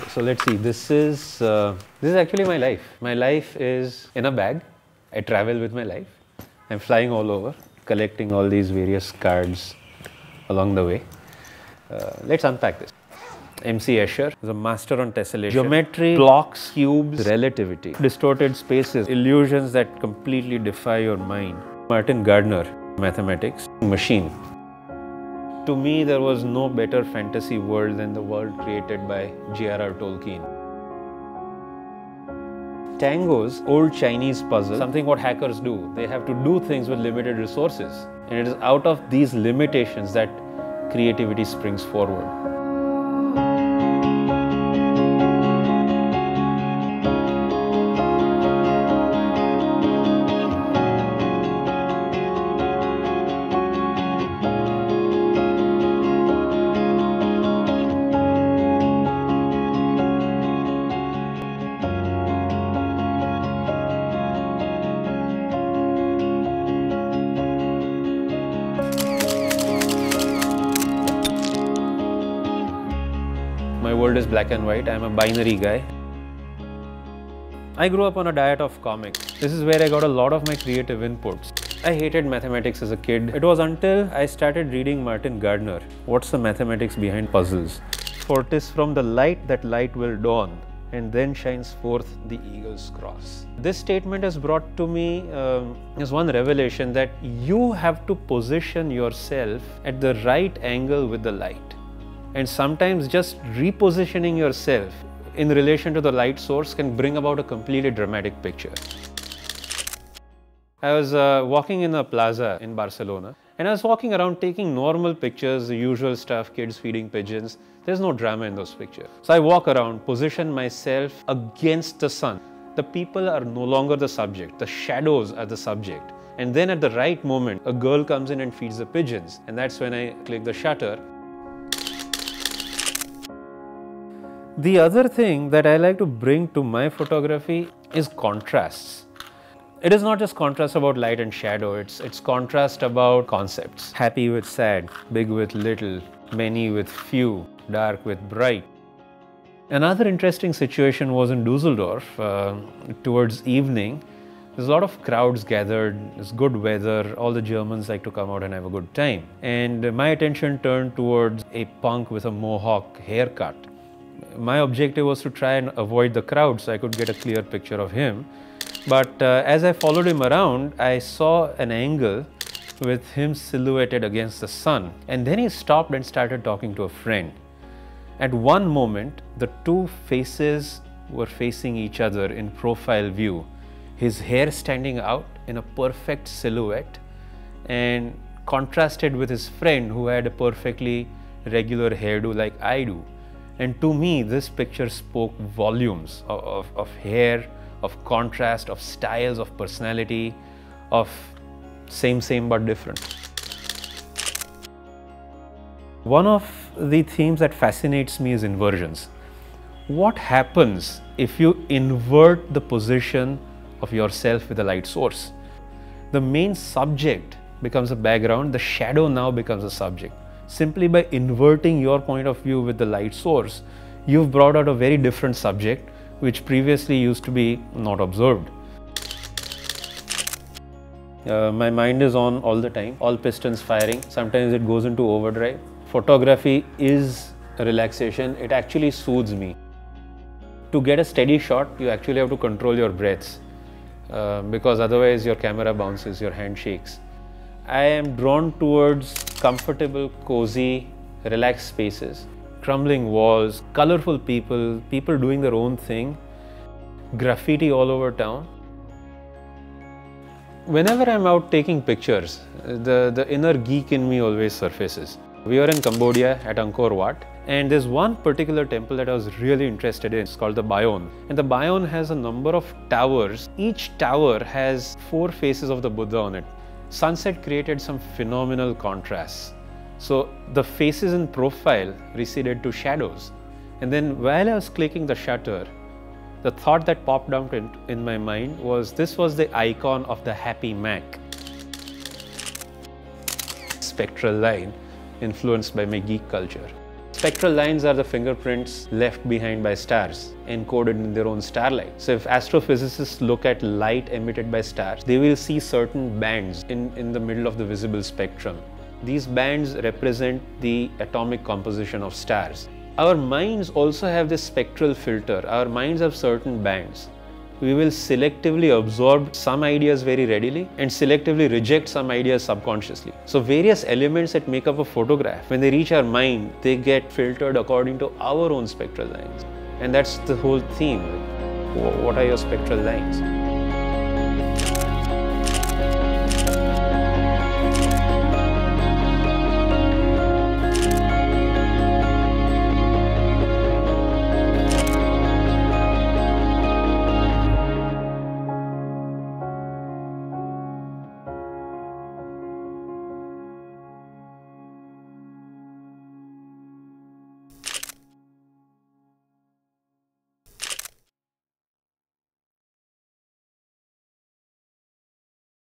So let's see, this is actually my life. My life is in a bag. I travel with my life. I'm flying all over, collecting all these various cards along the way. Let's unpack this. MC Escher is a master on tessellation, geometry, blocks, cubes, relativity, distorted spaces, illusions that completely defy your mind. Martin Gardner, mathematics, machine. To me, there was no better fantasy world than the world created by J.R.R. Tolkien. Tango's old Chinese puzzle, something what hackers do. They have to do things with limited resources. And it is out of these limitations that creativity springs forward. My world is black and white. I'm a binary guy. I grew up on a diet of comics. This is where I got a lot of my creative inputs. I hated mathematics as a kid. It was until I started reading Martin Gardner. What's the mathematics behind puzzles? For 'tis from the light that light will dawn, and then shines forth the eagle's cross. This statement has brought to me is one revelation that you have to position yourself at the right angle with the light. And sometimes just repositioning yourself in relation to the light source can bring about a completely dramatic picture. I was walking in a plaza in Barcelona, and I was walking around taking normal pictures, the usual stuff, kids feeding pigeons. There's no drama in those pictures. So I walk around, position myself against the sun. The people are no longer the subject, the shadows are the subject. And then at the right moment, a girl comes in and feeds the pigeons. And that's when I click the shutter. The other thing that I like to bring to my photography is contrasts. It is not just contrast about light and shadow, it's contrast about concepts. Happy with sad, big with little, many with few, dark with bright. Another interesting situation was in Dusseldorf. Towards evening, there's a lot of crowds gathered, there's good weather, all the Germans like to come out and have a good time. And my attention turned towards a punk with a mohawk haircut. My objective was to try and avoid the crowd so I could get a clear picture of him. But as I followed him around, I saw an angle with him silhouetted against the sun. And then he stopped and started talking to a friend. At one moment, the two faces were facing each other in profile view. His hair standing out in a perfect silhouette and contrasted with his friend who had a perfectly regular hairdo like I do. And to me, this picture spoke volumes of hair, of contrast, of styles, of personality, of same but different. One of the themes that fascinates me is inversions. What happens if you invert the position of yourself with a light source? The main subject becomes a background, the shadow now becomes a subject. Simply by inverting your point of view with the light source, you've brought out a very different subject which previously used to be not observed. My mind is on all the time, all pistons firing. Sometimes it goes into overdrive. Photography is a relaxation. It actually soothes me. To get a steady shot, you actually have to control your breaths because otherwise your camera bounces, your hand shakes. I am drawn towards comfortable, cozy, relaxed spaces, crumbling walls, colorful people, people doing their own thing, graffiti all over town. Whenever I'm out taking pictures, the inner geek in me always surfaces. We were in Cambodia at Angkor Wat, and there's one particular temple that I was really interested in. It's called the Bayon. And the Bayon has a number of towers. Each tower has 4 faces of the Buddha on it. Sunset created some phenomenal contrasts. So the faces in profile receded to shadows. And then while I was clicking the shutter, the thought that popped out in my mind was this was the icon of the happy Mac. Spectral line influenced by my geek culture. Spectral lines are the fingerprints left behind by stars, encoded in their own starlight. So if astrophysicists look at light emitted by stars, they will see certain bands in the middle of the visible spectrum. These bands represent the atomic composition of stars. Our minds also have this spectral filter. Our minds have certain bands. We will selectively absorb some ideas very readily and selectively reject some ideas subconsciously. So various elements that make up a photograph, when they reach our mind, they get filtered according to our own spectral lines. And that's the whole theme. What are your spectral lines?